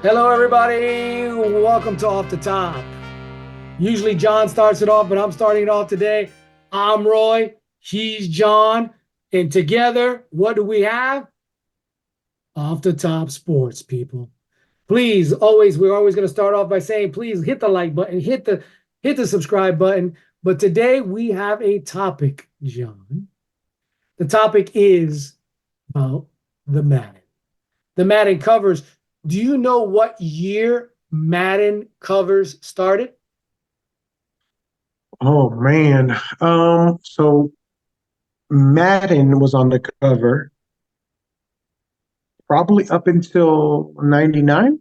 Hello, everybody. Welcome to Off the Top. Usually John starts it off, but I'm starting it off today. I'm Roy. He's John. And together, what do we have? Off the Top Sports, people. Please, we're always going to start off by saying, please hit the like button, hit the subscribe button. But today we have a topic, John. The topic is about the Madden. The Madden covers. Do you know what year Madden covers started? Oh man. So Madden was on the cover probably up until 99.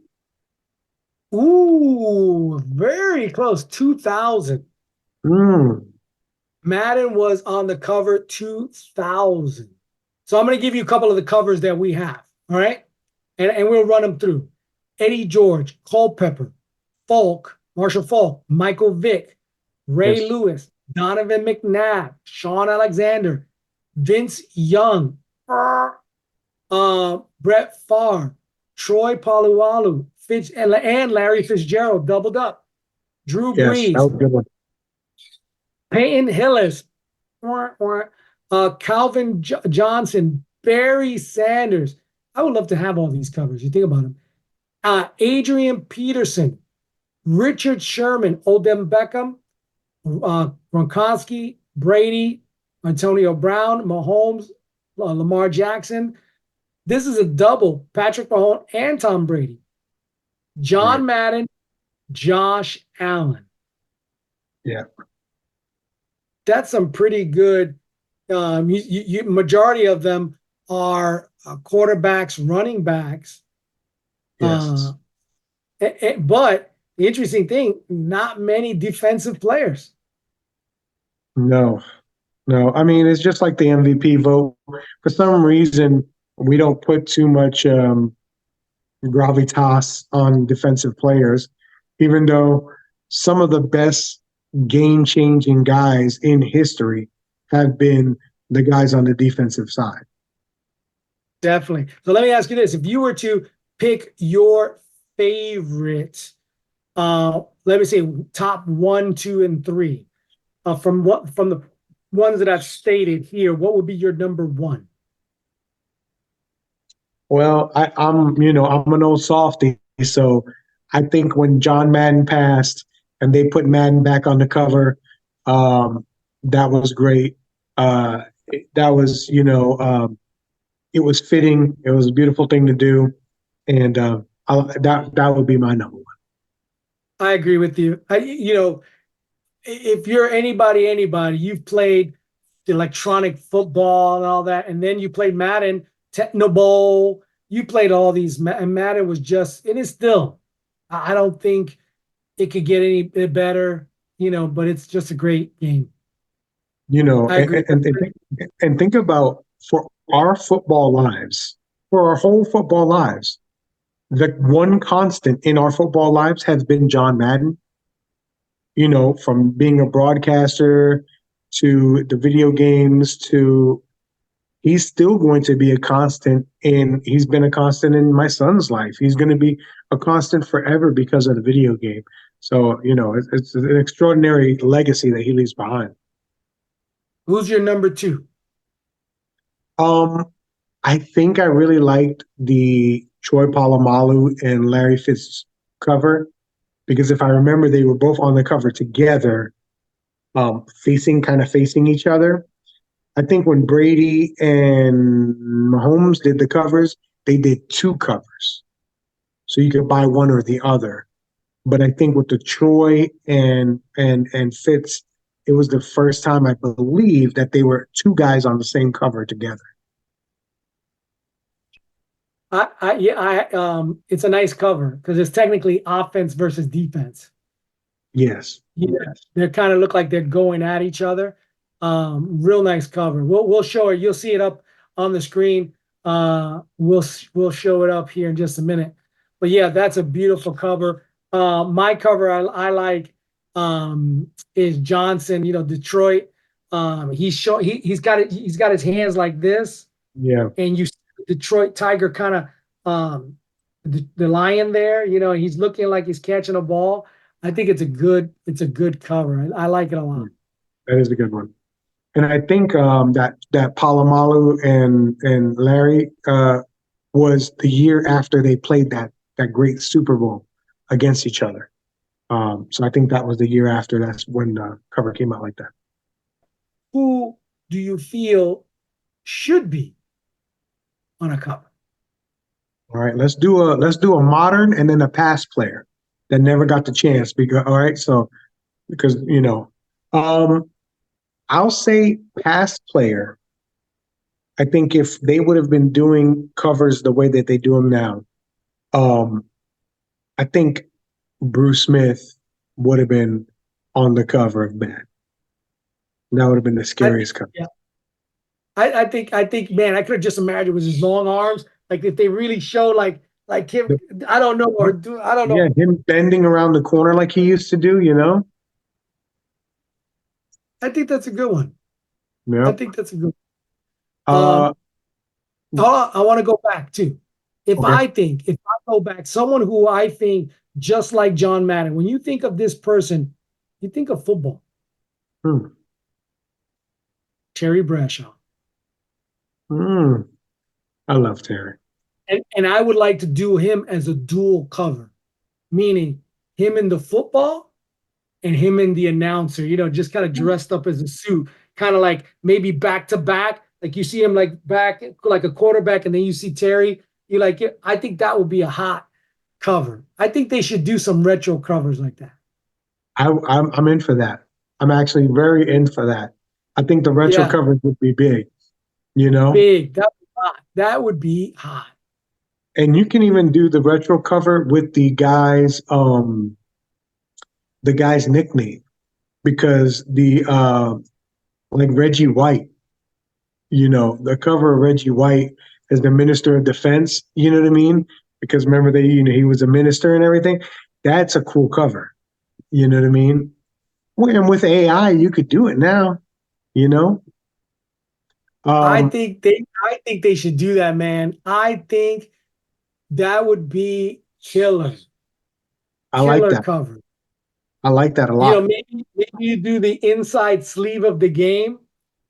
Ooh, very close. 2000. Mm, Madden was on the cover 2000. So I'm going to give you a couple of the covers that we have. All right. And we'll run them through. Eddie George, Culpepper, Falk, Marshall Falk, Michael Vick, Ray yes. Lewis, Donovan McNabb, Sean Alexander, Vince Young, Brett Favre, Troy Polamalu, and Larry Fitzgerald doubled up. Drew Yes, that Brees, was a good one. Peyton Hillis, Calvin Johnson, Barry Sanders. I would love to have all these covers. You think about them. Adrian Peterson, Richard Sherman, Odell Beckham, Gronkowski, Brady, Antonio Brown, Mahomes, Lamar Jackson. This is a double: Patrick Mahomes and Tom Brady. Right. John Madden, Josh Allen. Yeah. That's some pretty good. Majority of them are quarterbacks, running backs. Uh, Yes. but the interesting thing, not many defensive players. No. No. I mean, it's just like the MVP vote. For some reason, we don't put too much gravitas on defensive players, even though some of the best game-changing guys in history have been the guys on the defensive side. Definitely. So let me ask you this: if you were to pick your favorite, let me say top one, two, and three, from the ones that I've stated here, what would be your number one? Well, I'm an old softy, so I think when John Madden passed and they put Madden back on the cover, that was great. That was, it was fitting. It was a beautiful thing to do, and that would be my number one. I agree with you. If you're anybody, you've played electronic football and all that, and then you played Madden, Techno Bowl. You played all these, and Madden was just. It is still. I don't think it could get any better, but it's just a great game. You know, I agree. and think about for our football lives, for our whole football lives, the one constant in our football lives has been John Madden. From being a broadcaster to the video games to he's still going to be a constant and he's been a constant in my son's life. He's going to be a constant forever because of the video game. So, it's an extraordinary legacy that he leaves behind. Who's your number two? Um, I think I really liked the Troy Polamalu and Larry Fitz cover because if I remember, they were both on the cover together, facing each other. I think when Brady and Mahomes did the covers, they did two covers, so you could buy one or the other. But I think with the Troy and Fitz, it was the first time I believe that they were two guys on the same cover together. It's a nice cover because it's technically offense versus defense. Yes, Yeah, they kind of look like they're going at each other. Real nice cover. We'll show it. You'll see it up on the screen. We'll show it up here in just a minute. But yeah, that's a beautiful cover. My cover I like is Johnson. Detroit. He's got his hands like this, yeah, and you see the Detroit Tiger kind of the lion there. You know, he's looking like he's catching a ball. I think it's a good cover. I like it a lot. That is a good one. And I think that Palomalu and Larry was the year after they played that great Super Bowl against each other. So I think that was the year after. That's when the cover came out like that. Who do you feel should be on a cover? All right, let's do a modern and then a past player that never got the chance. Because all right, so because um, I'll say past player. I think if they would have been doing covers the way that they do them now, um, I think Bruce Smith would have been on the cover of Madden. That would have been the I think, scariest cover. yeah, I think, man, I could have just imagined with his long arms, like if they really show like him, I don't know, or do I don't know. Yeah, him bending around the corner like he used to do, you know? I think that's a good one. I Yep. think that's a good one. Uh, I want to go back too. okay. If I go back, someone who I think just like John Madden, when you think of this person, you think of football. Hmm. Terry Bradshaw. Hmm. I love Terry. And I would like to do him as a dual cover, meaning him in the football and him in the announcer, you know, just kind of dressed up as a suit, kind of like maybe back to back. Like you see him like back, like a quarterback, and then you see Terry. You like it. I think that would be a hot cover. I think they should do some retro covers like that. I'm in for that. I'm actually very in for that. I think the retro Yeah, covers would be big, you know? big. That would be hot. That would be hot. And you can even do the retro cover with the guy's nickname because the like Reggie White, the cover of Reggie White as the Minister of Defense, you know what I mean? Because remember he was a minister and everything. That's a cool cover. You know what I mean? Well, and with AI, you could do it now, you know? Um, I think they should do that, man. I think that would be killer. I like Killer that. cover. I like that a You know, lot. maybe you do the inside sleeve of the game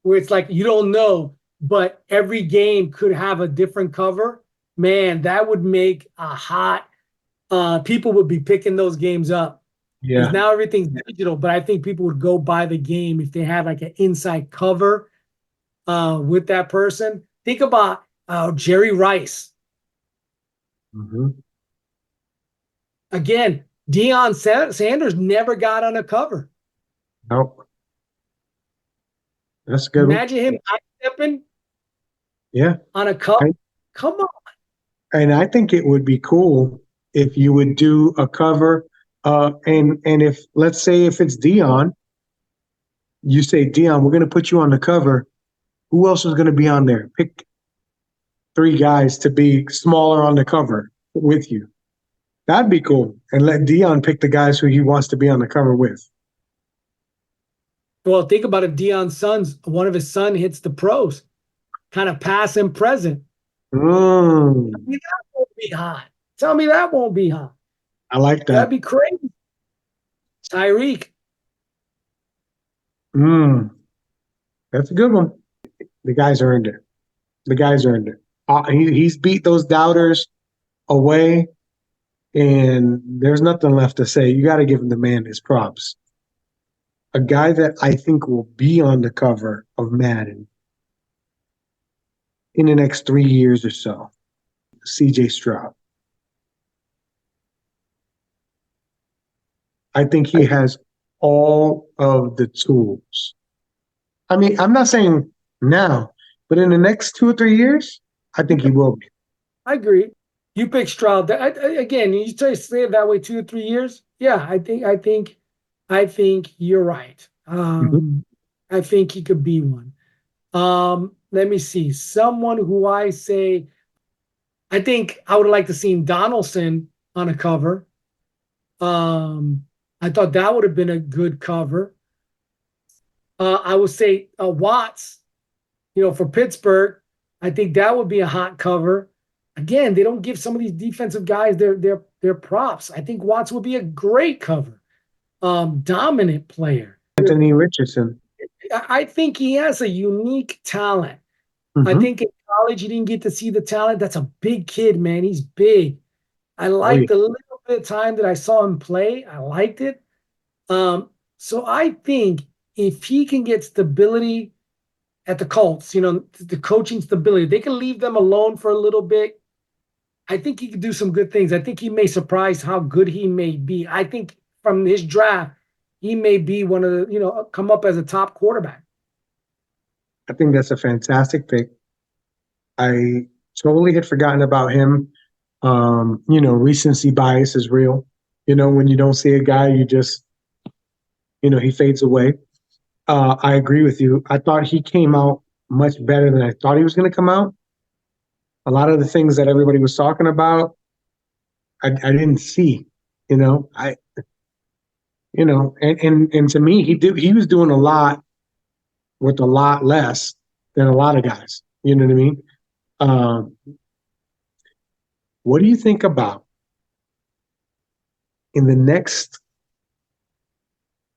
where it's like you don't know, but every game could have a different cover. Man, that would make a hot people would be picking those games up because Yeah. now everything's digital, but I think people would go buy the game if they had like an inside cover with that person. Think about Jerry Rice. Hmm. Again, Sanders never got on a cover. Nope. That's a good one. Imagine him stepping Yeah. on a cover. And, Come on. and I think it would be cool if you would do a cover. And if let's say if it's Dion, you say Dion, we're going to put you on the cover. Who else is going to be on there? Pick three guys to be smaller on the cover with you. That'd be cool. And let Dion pick the guys who he wants to be on the cover with. Well, think about if Dion's sons, one of his son hits the pros, kind of past and present. Mm, I mean, that won't be hot. Tell me that won't be hot. I like That'd that. be crazy. Tyreek. Mm, that's a good one. The guys earned it. The guys earned it. He's beat those doubters away, and there's nothing left to say. You got to give the man his props. A guy that I think will be on the cover of Madden in the next 3 years or so, CJ Stroud. I think he has all of the tools. I mean, I'm not saying now, but in the next 2 or 3 years, I think he will be. I agree. You pick Stroud. Again, you say it that way 2 or 3 years. Yeah, I think you're right. Mhm. I think he could be one. Let me see. Someone who I say I think I would like to see Donaldson on a cover. Um, I thought that would have been a good cover. I would say Watts, you know, for Pittsburgh. I think that would be a hot cover. Again, they don't give some of these defensive guys their props. I think Watts would be a great cover, dominant player. Anthony Richardson. I think he has a unique talent. I Mm-hmm. think in college you didn't get to see the talent. That's a big kid, man. He's big. I Oh yeah. liked the little bit of time that I saw him play. I liked it. So I think if he can get stability at the Colts, the coaching stability, they can leave them alone for a little bit. I think he could do some good things. I think he may surprise how good he may be. I think from his draft, he may be one of the, come up as a top quarterback. I think that's a fantastic pick. I totally had forgotten about him. Recency bias is real. When you don't see a guy, you just, he fades away. I agree with you. I thought he came out much better than I thought he was going to come out. A lot of the things that everybody was talking about, I didn't see. I, and to me, he was doing a lot with a lot less than a lot of guys. You know what I mean? Um, what do you think about in the next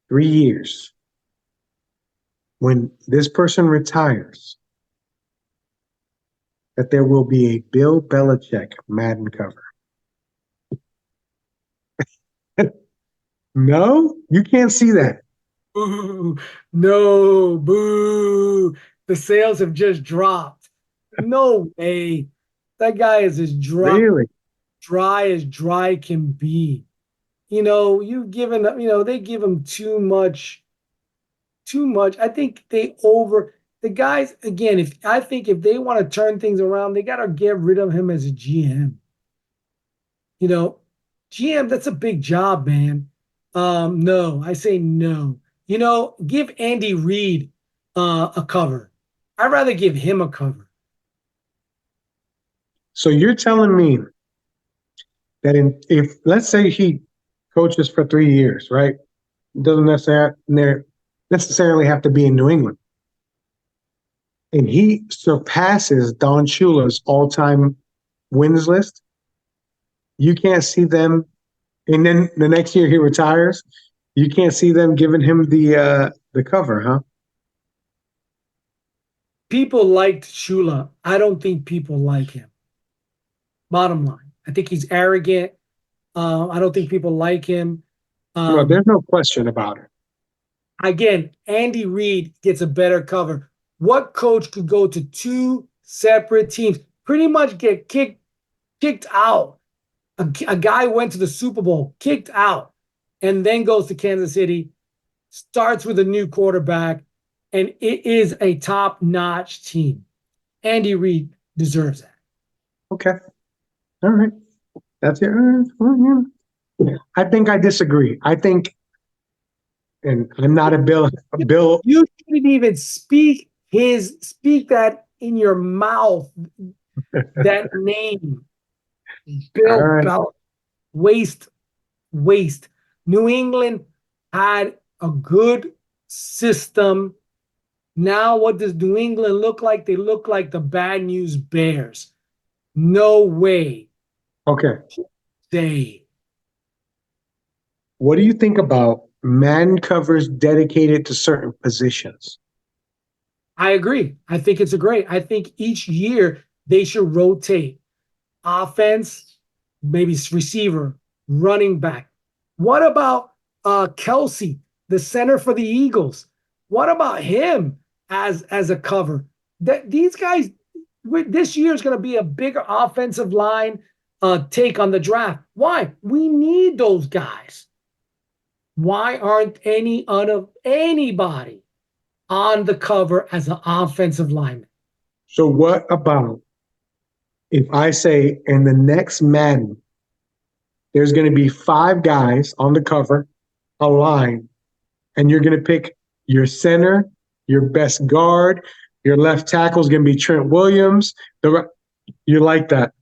3 years when this person retires? That there will be a Bill Belichick Madden cover. No, you can't see that. Boo, no, boo. The sales have just dropped. No way. That guy is as Really? dry as dry can be. You've given, they give him too much, too much. I think the guys, again, if they want to turn things around, they got to get rid of him as a GM. You know, GM, that's a big job, man. No, I say no. Give Andy Reid a cover. I'd rather give him a cover. So you're telling me that if let's say he coaches for 3 years, right? Doesn't necessarily have to be in New England, and he surpasses Don Shula's all-time wins list. You can't see them, and then the next year he retires. You can't see them giving him the cover, huh? People liked Shula. I don't think people like him. Bottom line, I think he's arrogant. I don't think people like him. Well, Um, there's no question about it. again, Andy Reid gets a better cover. What coach could go to two separate teams, pretty much get kicked out? A guy went to the Super Bowl, kicked out, and then goes to Kansas City, starts with a new quarterback, and it is a top-notch team. Andy Reid deserves that. Okay, all right, that's it. I think I disagree. I think, and I'm not a Bill. You shouldn't even speak that in your mouth. That name, All Bill right. Belichick. Waste. New England had a good system. Now, what does New England look like? They look like the Bad News Bears. No way. Okay. They. What do you think about man covers dedicated to certain positions? I agree. I think it's a great. I think each year they should rotate offense, maybe receiver, running back. What about Kelsey, the center for the Eagles? What about him as a cover? That these guys this year is going to be a bigger offensive line take on the draft. Why? We need those guys. Why aren't anybody on the cover as an offensive lineman? So what about if I say in the next Madden, there's going to be 5 guys on the cover, a line, and you're going to pick your center, your best guard, your left tackle is going to be Trent Williams. You like that?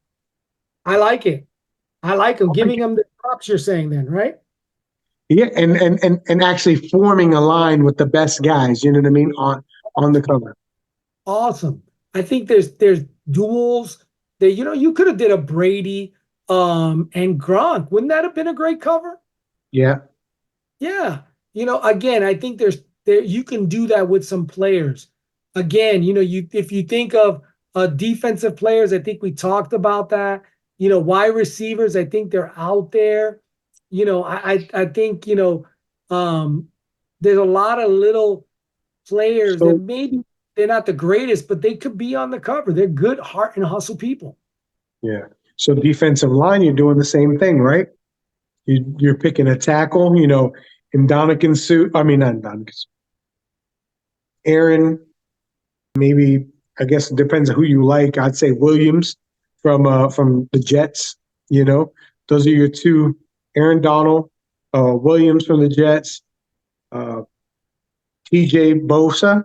I like it. I like him giving him the props you're saying then, right? Yeah, and actually forming a line with the best guys, you know what I mean, on the cover. Awesome. I think there's duels. that, you could have did a Brady and Gronk. Wouldn't that have been a great cover? Yeah. Yeah. Again, I think there you can do that with some players. Again, if you think of defensive players, I think we talked about that. Wide receivers, I think they're out there. I think, there's a lot of little players that So maybe they're not the greatest, but they could be on the cover. They're good heart and hustle people. yeah. So defensive line, you're doing the same thing, right? You're picking a tackle, in Dominican suit. I mean, not Dominican. Aaron, maybe I guess it depends on who you like. I'd say Williams from the Jets. Those are your two. Aaron Donald, Williams from the Jets, uh, T.J. Bosa,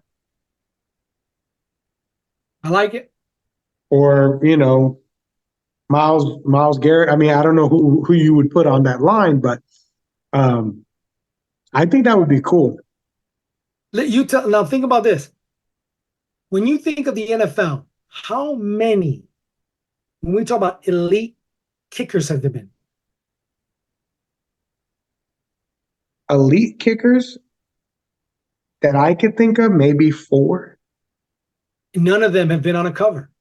I like it. or Miles Garrett. I mean, I don't know who you would put on that line, but um, I think that would be cool. Now think about this. When you think of the NFL, how many, when we talk about elite kickers, have there been? Elite kickers that I could think of, maybe four. None of them have been on a cover.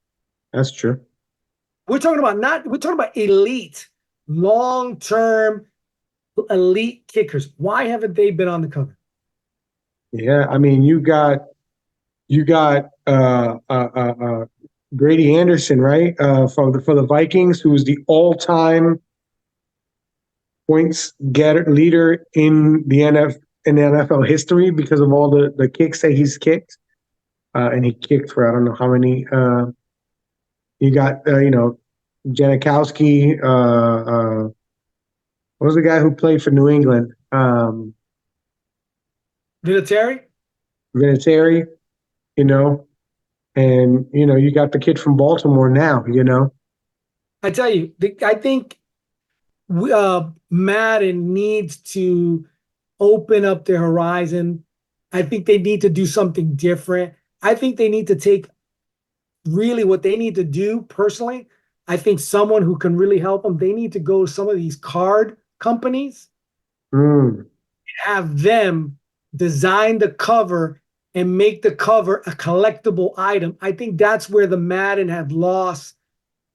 That's true. We're talking about elite, long-term elite kickers. Why haven't they been on the cover? Yeah, I mean, you got Grady Anderson, right? For the Vikings, who's the all-time points getter leader in the NFL history because of all the kicks that he's kicked. And he kicked for I don't know how many. You got Janikowski. What was the guy who played for New England? Vinatieri? Vinatieri. And you got the kid from Baltimore now. I tell you, I think Madden needs to open up their horizon. I think they need to do something different. I think they need to take really what they need to do personally. I think someone who can really help them, they need to go to some of these card companies, have them design the cover and make the cover a collectible item. I think that's where the Madden have lost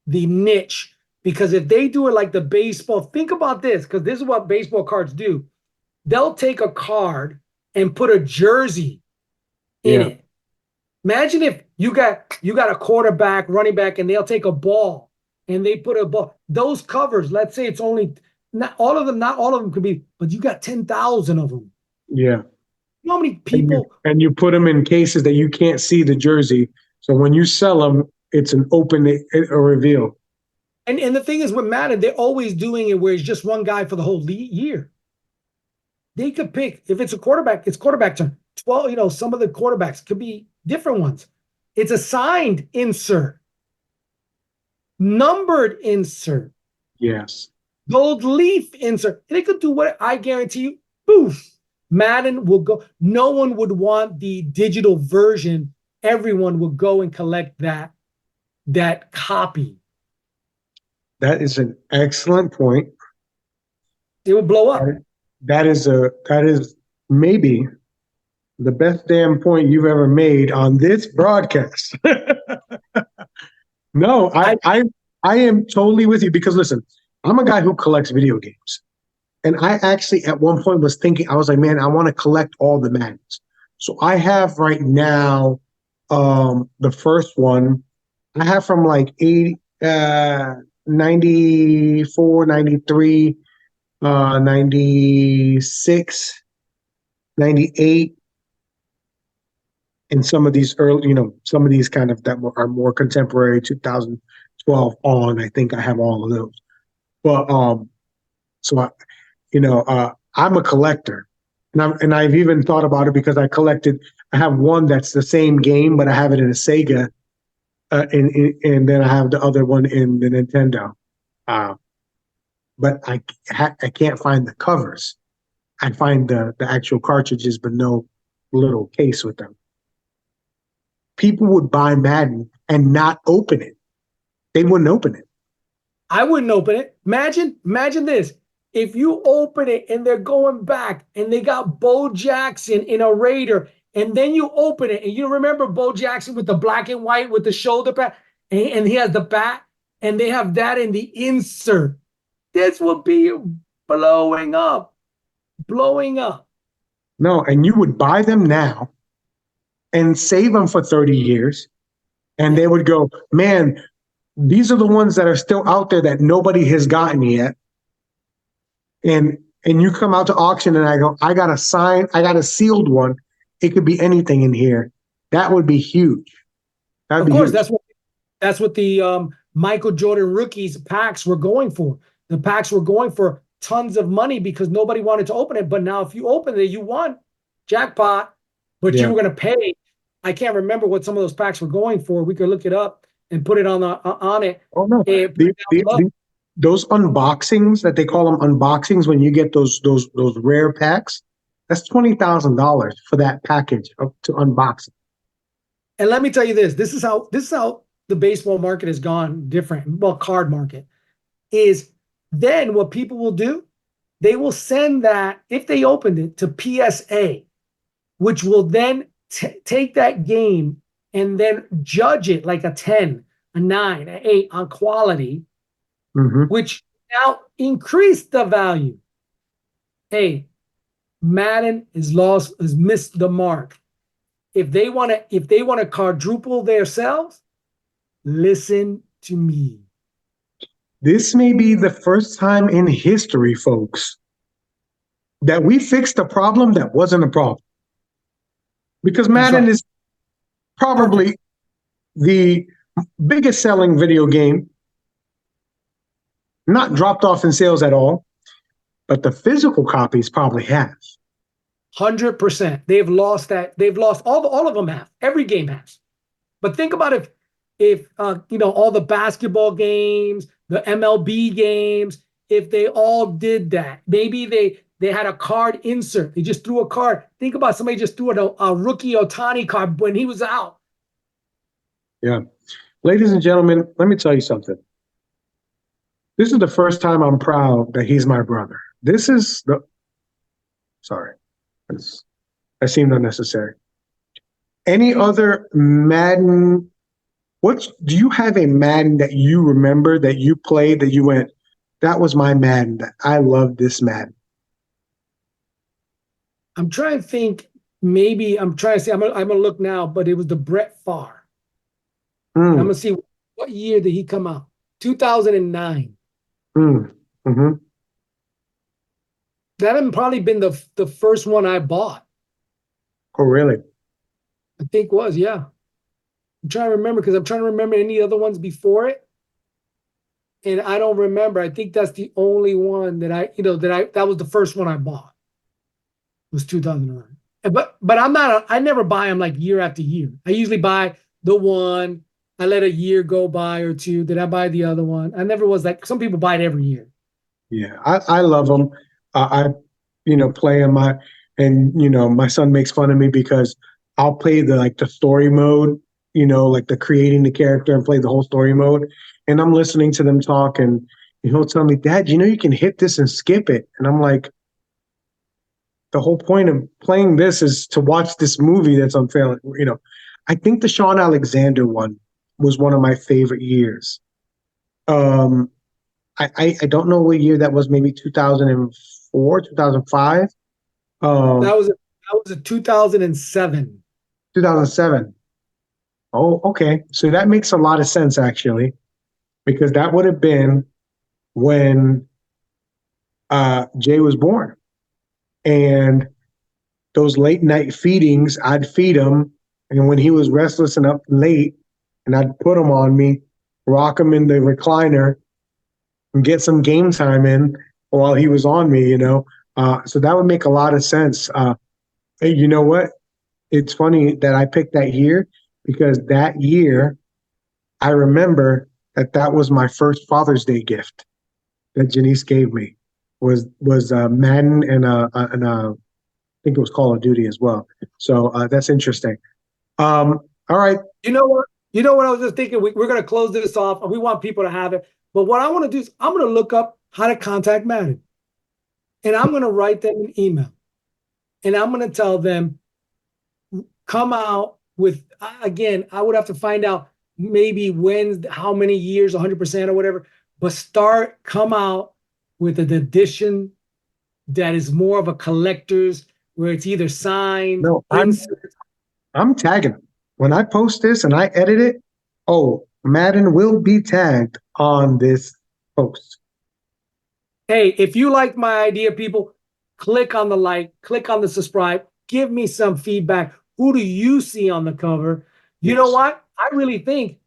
the niche, because if they do it like the baseball, think about this, because this is what baseball cards do. They'll take a card and put a jersey in Yeah. it. Imagine if you got a quarterback, running back, and they'll take a ball and they put a ball. Those covers, let's say it's only not all of them could be, but you got 10,000 of them. Yeah. You know how many people? And you put them in cases that you can't see the jersey. So when you sell them, it's an open a reveal. And the thing is with Madden, they're always doing it where it's just one guy for the whole year. They could pick, if it's a quarterback, it's quarterback turn. 12, some of the quarterbacks could be different ones. It's a signed insert, numbered insert. Yes. Gold leaf insert. They could do what I guarantee you, poof, Madden will go. No one would want the digital version. Everyone would go and collect that copy. That is an excellent point. It would blow up. That is maybe the best damn point you've ever made on this broadcast. No, I am totally with you, because listen, I'm a guy who collects video games. And I actually at one point was thinking, I was like, man, I want to collect all the Maddens. So I have right now the first one. I have from like 94, 93, 96, 98, and some of these early, some of these kind of that are more contemporary, 2012 on. I think I have all of those. But so I'm a collector, and I've even thought about it because I have one that's the same game, but I have it in a Sega, and then I have the other one in the Nintendo. But I can't find the covers. I find the actual cartridges, but no little case with them. People would buy Madden and not open it. They wouldn't open it. I wouldn't open it. Imagine this. If you open it and they're going back and they got Bo Jackson in a Raider, and then you open it and you remember Bo Jackson with the black and white with the shoulder pad, and he has the bat, and they have that in the insert. This would be blowing up, blowing up. No, and you would buy them now and save them for 30 years. And they would go, man, these are the ones that are still out there that nobody has gotten yet. And you come out to auction and I go, I got a sealed one. It could be anything in here. That would be huge. That'd Of be course, huge. that's what the Michael Jordan rookies packs were going for. The packs were going for tons of money because nobody wanted to open it. But now if you open it, you won. Jackpot. But you were going to pay. I can't remember what some of those packs were going for. We could look it up and put it on it. Oh no. Those unboxings that they call them unboxings when you get those rare packs, that's $20,000 for that package to unbox it. And let me tell you this. This is how the baseball market has gone different. Well, card market is then what people will do, they will send that, if they opened it, to PSA, which will then take that game and then judge it like a 10, a 9, an 8 on quality, which now increased the value. Hey, Madden has missed the mark. If they want to quadruple themselves, listen to me. This may be the first time in history, folks, that we fixed a problem that wasn't a problem. Because Madden is probably the biggest selling video game, not dropped off in sales at all, but the physical copies probably have. 100%. They've lost that. They've lost all of them have. Every game has. But think about if all the basketball games, the MLB games, if they all did that. Maybe they had a card insert. They just threw a card. Think about somebody just threw a rookie Ohtani card when he was out. Yeah. Ladies and gentlemen, let me tell you something. This is the first time I'm proud that he's my brother. Sorry. That seemed unnecessary. Any other Madden? Do you have a Madden that you remember that you played that you went, that was my Madden, that I love this Madden? I'm trying to think. Maybe I'm trying to see. I'm gonna look now, but it was the Brett Favre. I'm gonna see what year did he come out? 2009. That had probably been the first one I bought. Oh, really? I think was, yeah. I'm trying to remember because I'm trying to remember any other ones before it. And I don't remember. I think that's the only one that was the first one I bought. It was 2009. But I never buy them like year after year. I usually buy the one. I let a year go by or two. Did I buy the other one? I never was like, some people buy it every year. Yeah, I love them. I play them. My son makes fun of me because I'll play the story mode, like the creating the character and play the whole story mode. And I'm listening to them talk and he'll tell me, Dad, you can hit this and skip it. And I'm like, the whole point of playing this is to watch this movie that's unfailing. I think the Sean Alexander one was one of my favorite years. I don't know what year that was, maybe 2004, 2005. That was a 2007. 2007. Oh, okay. So that makes a lot of sense, actually, because that would have been when Jay was born. And those late night feedings, I'd feed him. And when he was restless and up late, and I'd put him on me, rock him in the recliner, and get some game time in while he was on me, So that would make a lot of sense. Hey, you know what? It's funny that I picked that year because that year, I remember that was my first Father's Day gift that Janice gave me was Madden and I think it was Call of Duty as well. So that's interesting. All right. You know what? You know what I was just thinking? We're going to close this off, and we want people to have it. But what I want to do is I'm going to look up how to contact Madden, and I'm going to write them an email, and I'm going to tell them, come out with, again, I would have to find out maybe when, how many years, 100% or whatever, but come out with an edition that is more of a collector's, where it's either signed, No, insert. I'm tagging them. When I post this and I edit it, oh, Madden will be tagged on this post. Hey, if you like my idea, people, click on the like, click on the subscribe, give me some feedback. Who do you see on the cover? You know what? I really think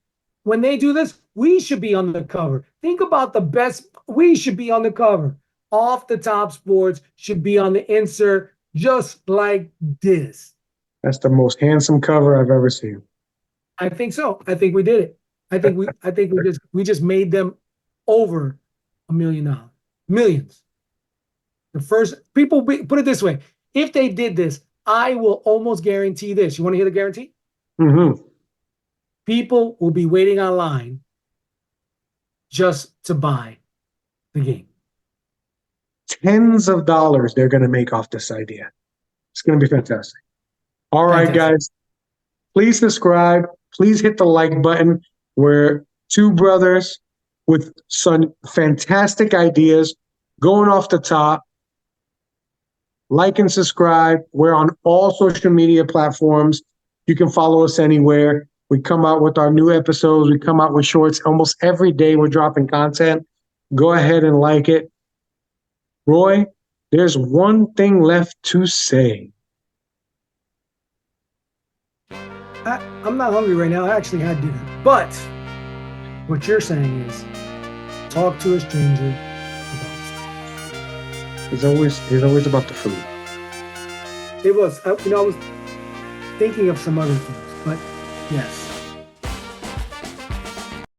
when they do this, we should be on the cover. Think about the best. We should be on the cover. Off the Top Sports should be on the insert, just like this. That's the most handsome cover I've ever seen. I think so. I think we did it. I think we just made them over $1 million. Millions. The first people put it this way. If they did this, I will almost guarantee this. You want to hear the guarantee? Mm-hmm. People will be waiting online just to buy the game. Tens of dollars they're going to make off this idea. It's going to be fantastic. All right, guys. Please subscribe. Please hit the like button. We're two brothers with some fantastic ideas going off the top. Like and subscribe. We're on all social media platforms. You can follow us anywhere. We come out with our new episodes. We come out with shorts. Almost every day we're dropping content. Go ahead and like it. Roy, there's one thing left to say. I'm not hungry right now. I actually had dinner. But what you're saying is talk to a stranger about sports. He's always about the food. It was, I was thinking of some other things, but yes.